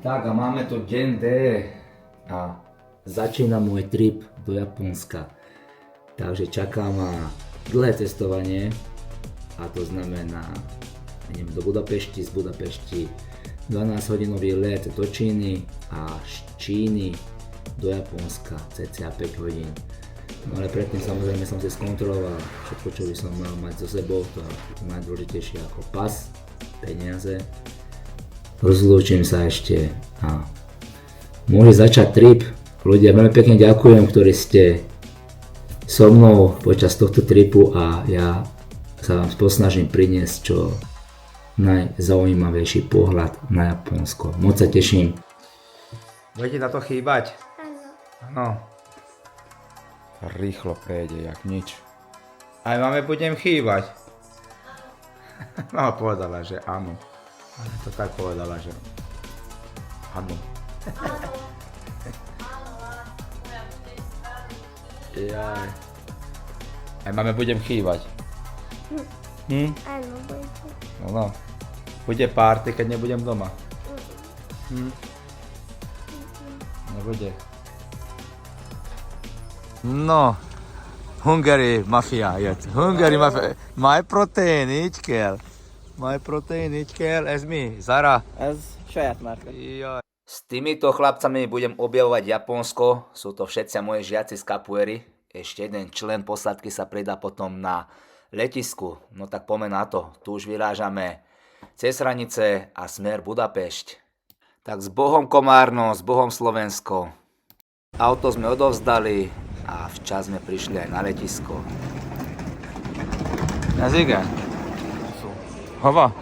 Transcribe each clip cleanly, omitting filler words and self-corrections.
Tak a máme tu deň D a začína môj trip do Japonska. Takže čaká ma dlhé cestovanie a to znamená, idem do Budapešti, z Budapešti 12-hodinový let do Číny a z Číny do Japonska cca 5 hodín. No ale predtým samozrejme som si skontroloval všetko, čo by som mal mať so sebou, to najdôležitejšie ako pas, peniaze. Rozlúčim sa ešte a môže začať trip. Ľudia, veľmi pekne ďakujem, ktorí ste so mnou počas tohto tripu a ja sa vám posnažím priniesť čo najzaujímavejší pohľad na Japonsko. Moc sa teším. Budete na to chýbať? Áno. Rýchlo prejde, jak nič. Aj máme budem chýbať. Mama povedala, že áno. Ale to tak povedala, že áno. Jaj. Aj máme budem chýbať. Áno, bude. No. Bude party, keď nebudem doma. Nebude. No. Hungary mafia jetzt. Hungary mafia. My protein, each kell. My protein, each kell. Ez mi? Zara? Ez saját márka. Jaj. S týmito chlapcami budem objavovať Japonsko. Sú to všetci moji žiaci z kapuery. Ešte jeden člen posádky sa pridá potom na letisku. No tak poďme na to. Tu už vyrážame cez hranice a smer Budapešť. Tak s Bohom Komárno, s Bohom Slovensko. Auto sme odovzdali a včas sme prišli aj na letisko. Ez igen? Hova?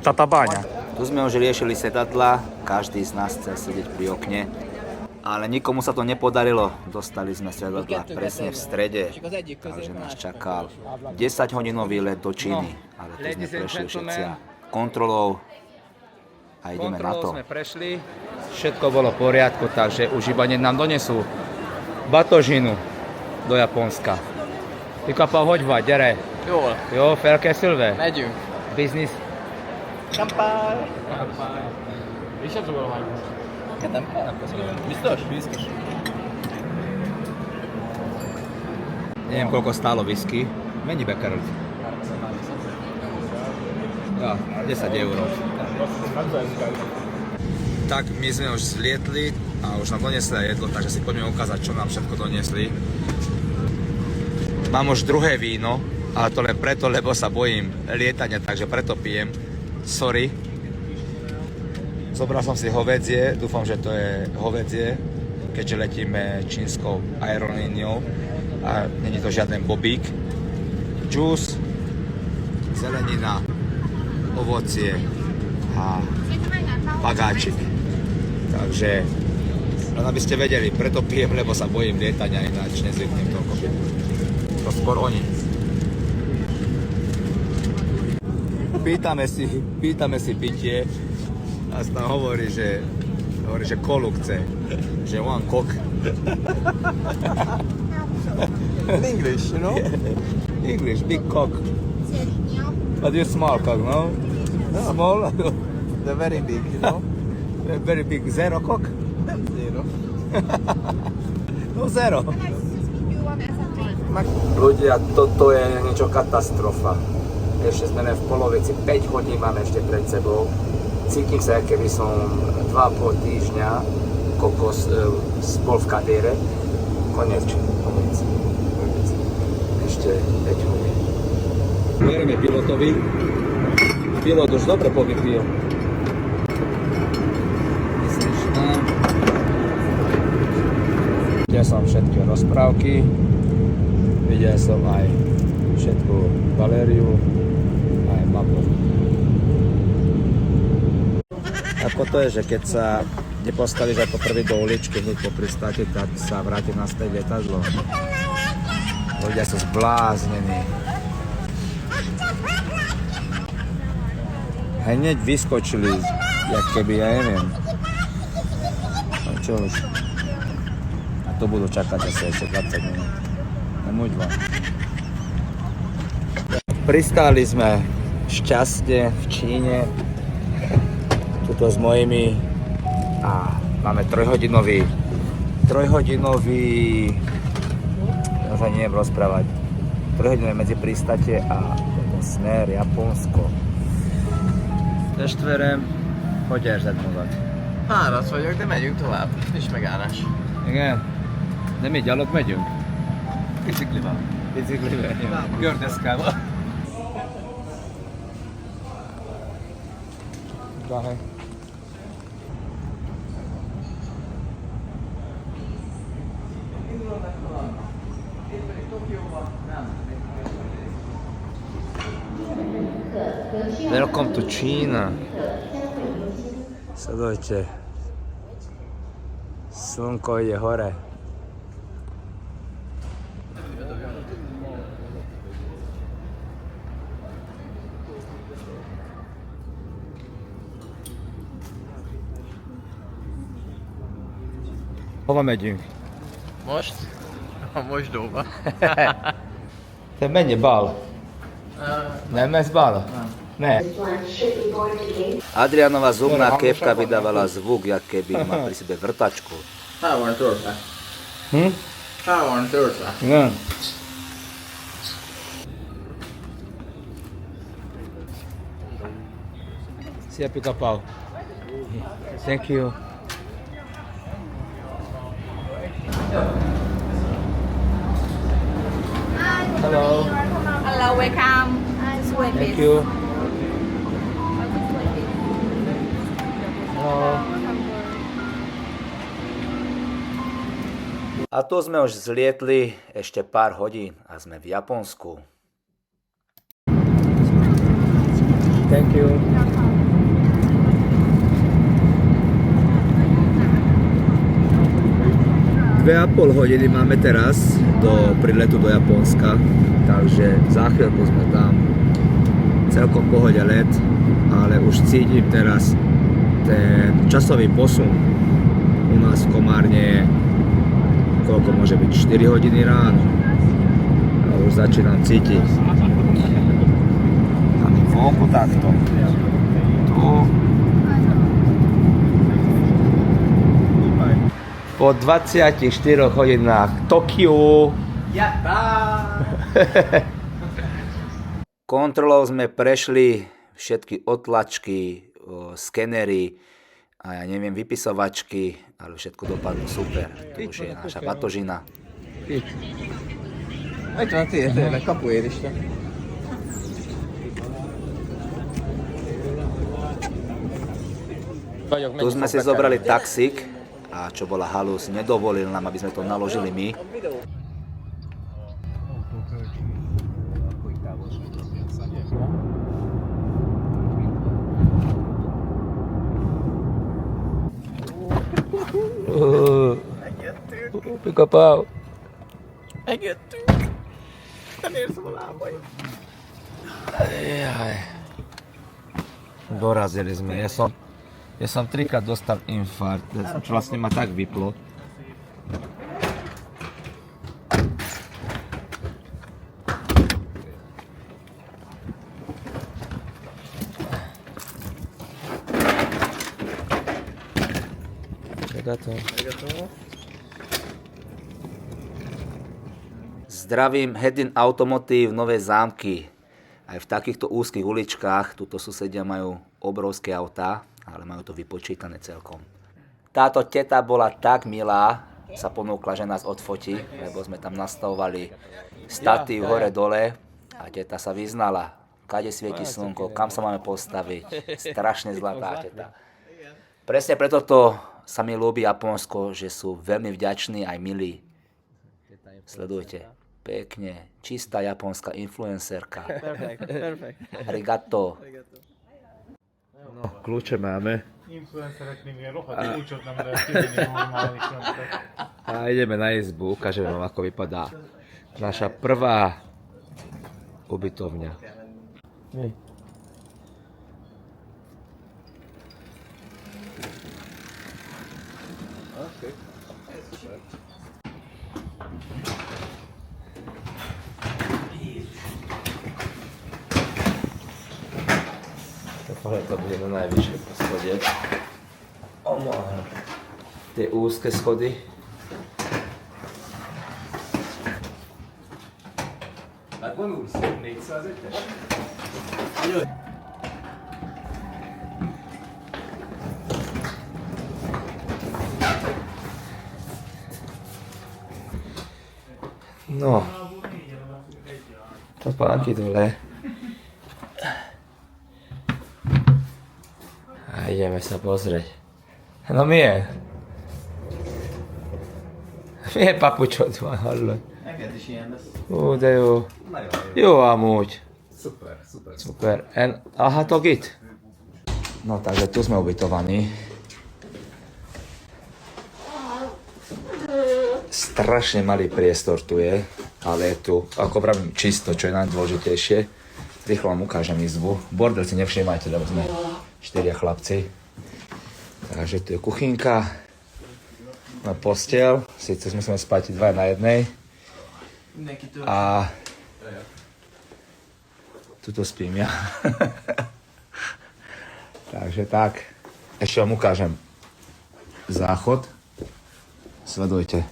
Tatabáňa. Tu sme už riešili sedadla, každý z nás chcel sedieť pri okne. Ale nikomu sa to nepodarilo, dostali sme sedadla presne v strede, takže nás čakal 10-hodinový let do Číny. Ale tu sme prešli všetci kontrolou a ideme na to. Sme prešli, všetko bolo v poriadku, takže už iba nám donesú batožinu do Japonska. Pikapa, hogy vagy, gyere! Jól. Jó, felkészülve? Megyünk. Biznisz? Kampány! És sem tudom majd. Nem köszönöm. Biztos? Biztos. Neviem, koľko stálo whisky. Mennyibe került? Ja, 10 €. Tak my sme už zlietli a už nám doniesli aj jedlo, takže si poďme ukázať, čo nám všetko doniesli. Mám už druhé víno, ale to len preto, lebo sa bojím lietania, takže preto pijem. Sorry. Zobral som si hovädzie, dúfam, že to je hovädzie, keďže letíme čínskou aerolíniou a není to žiaden bobík. Džús, zelenina, ovocie a pagáčik. Takže, len aby ste vedeli, preto pijem, lebo sa bojím lietania, ináč nezvyknem toľko. To skôr oni. Pýtame si pitie a tam hovorí, že kolu chce, že one cock. In English, you know? English, big cock. But you small cock, no? Small? They're very big, you know? Very big zero cock? Zero. No zero. Ľudia, toto je niečo katastrofa. Ešte sme v polovici, 5 hodín máme ešte pred sebou. Cítim sa, keby som 2,5 týždňa kokos bol v kadére. Koniec. Ešte 5 hodín. Veríme pilotovi. Pilot už dobre povypil. Videl som všetky rozprávky. Videl som aj všetku galériu, aj mapu. Ako to je, že keď sa nepostavíš ako prvý do uličky hneď po pristáti, tak sa vráti naspäť lietadlo. Ľudia sú zbláznení. Hneď vyskočili, jak keby, ja neviem. No čo už. A to budú čakať asi ešte 20 minút. Nemuď vám. Pristáli sme šťastne v Číne. tuto s mojimi a máme trojhodinový ja už ani neviem rozprávať, trojhodinové medzi pristate a smer Japonsko. Testvérem, hogy érzed magad? Fáradt vagyok, de megyünk tovább. Nincs megállás. Igen? De mi gyalog megyünk? Biciklivel. Biciklivel, jó. Gördeszkával. Drahé. Welcome to China. Sledujte. Slnko ide hore. Hova megyünk? Most? A mosdóba. Te menj bal. Nem ez bal? Ne. Adrianova zubná kepka vydávala zvuk, jak keby má pri sebe vrtačku. Hávan törte. Hávan törte. No. Szia Pica-Pau. Thank you. Hello. Hello, welcome. Just wait, Thank please. you. Hello. A tu sme už zlietli ešte pár hodín a sme v Japonsku. Thank you. Dve a pol hodiny máme teraz do príletu do Japonska, takže za chvíľku sme tam. Celkom v pohode let, ale už cítim teraz ten časový posun. U nás v Komárne je, koľko môže byť, 4 hodiny ráno. A už začínam cítiť. Tam je vonku takto. Tu. Po 24 hodinách Tokiu. Kontrolou sme prešli všetky otlačky, skenery a ja neviem, vypisovačky, ale všetko dopadlo super. To už je naša batožina. Itt van tényleg kapuér is. Tu sme si zobrali taxík a čo bola halus, nedovolil nám, aby sme to naložili my. Pica-Pau. Megjöttünk. Nem érzem a lábaim. Jaj. Dorazili sme. Ja som trikrát dostal infarkt, čo vlastne ma tak vyplo. Zdravím Hedin Automotív Nové Zámky. Aj v takýchto úzkých uličkách tuto susedia majú obrovské autá, ale majú to vypočítané celkom. Táto teta bola tak milá, sa ponúkla, že nás odfotí, lebo sme tam nastavovali statív hore-dole a teta sa vyznala. Kade svieti slnko, kam sa máme postaviť. Strašne zlatá teta. Presne preto to sa mi ľúbi Japonsko, že sú veľmi vďační aj milí. Sledujte. Pekne. Čistá japonská influencerka. Perfekt. Arigato. No, kľúče máme. Influencereknél ilyen rohadt kulcsot nem lehet kivenni normálisan. A ideme na izbu, ukážeme vám, ako vypadá naša prvá ubytovňa. Ale to bude na najvyššie poschodie. Tie úzke schody. Hát gondolsz, 401-es? No. Topánky dole. A ideme sa pozrieť. No milyen? Milyen papucsod van, hallod? Neked is ilyen lesz. Ó, de jó. Nagyon Jó amúgy. Szuper, szuper. Super. Alhatok itt? No takže tu sme ubytovaní. Strašne malý priestor tu je, ale je tu, ako pravím, čisto, čo je najdôležitejšie. Rýchlo vám ukážem izbu. Bordel si nevšímajte, lebo sme 4 chlapci. Takže tu je kuchynka, posteľ, síce musíme spať 2 na jednej. A tuto spím ja. Takže tak. Ešte vám ukážem záchod. Sledujte.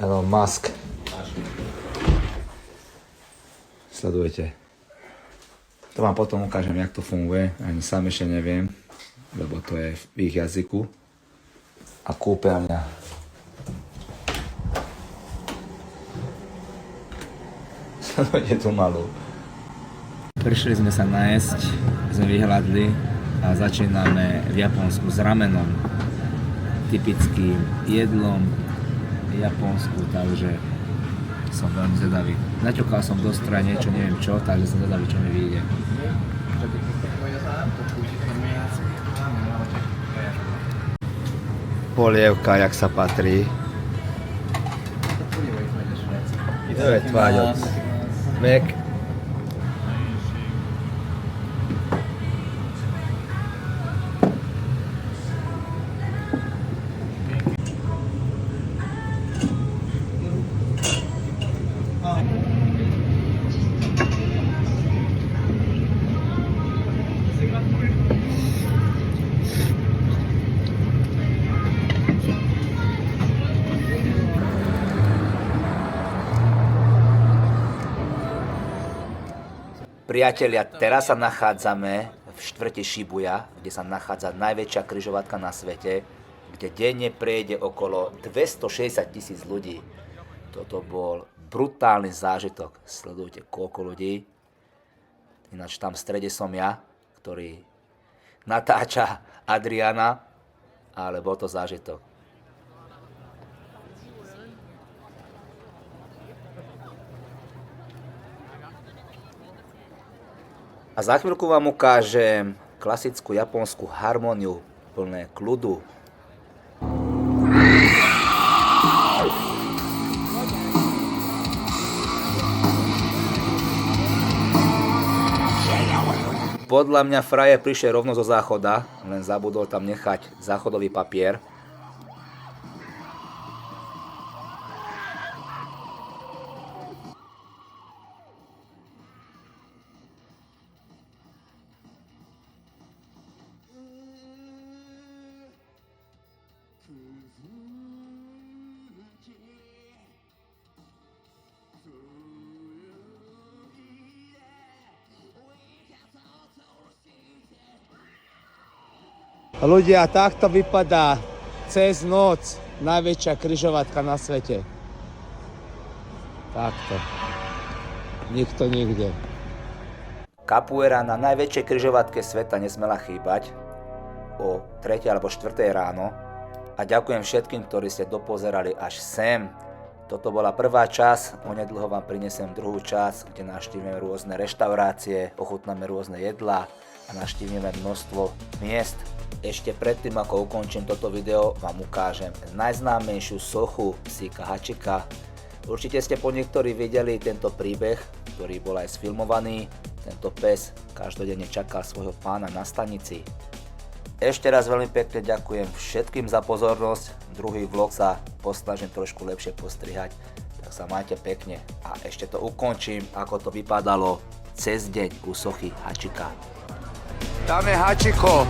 Elon Musk. Sledujte. To vám potom ukážem, jak to funguje. Ani sám ešte neviem, lebo to je v ich jazyku. A kúpeľňa. Sledujte tú malú. Prišli sme sa najesť, sme vyhľadli a začíname v Japonsku s ramenom. Typickým jedlom v Japonsku, takže som veľmi zvedavý. Naťukal som do stroja niečo, neviem čo, takže som zvedavý, čo mi vyjde. Polievka, jak sa patrí. To je tváďoc. Mek. Priatelia, teraz sa nachádzame v štvrti Shibuya, kde sa nachádza najväčšia križovatka na svete, kde denne prejde okolo 260 000 ľudí. Toto bol brutálny zážitok. Sledujte, koľko ľudí. Ináč tam v strede som ja, ktorý natáča Adriana, ale bol to zážitok. A za chvíľku vám ukážem klasickú japonskú harmóniu plné kľudu. Podľa mňa frajer prišiel rovno zo záchoda, len zabudol tam nechať záchodový papier. Ľudia, takto vypadá cez noc najväčšia križovatka na svete. Takto. Nikto nikde. Capoeira na najväčšej križovatke sveta nesmela chýbať o 3. alebo 4. ráno. A ďakujem všetkým, ktorí ste dopozerali až sem. Toto bola prvá časť, onedlho vám prinesem druhú časť, kde navštívime rôzne reštaurácie, ochutnáme rôzne jedlá a navštívime množstvo miest. Ešte predtým, ako ukončím toto video, vám ukážem najznámejšiu sochu psíka Hachika. Určite ste po niektorí videli tento príbeh, ktorý bol aj sfilmovaný. Tento pes každodenne čakal svojho pána na stanici. Ešte raz veľmi pekne ďakujem všetkým za pozornosť. Druhý vlog sa posnažím trošku lepšie postrihať, tak sa majte pekne. A ešte to ukončím, ako to vypadalo cez deň u sochy Hachika. Tam je Hachiko.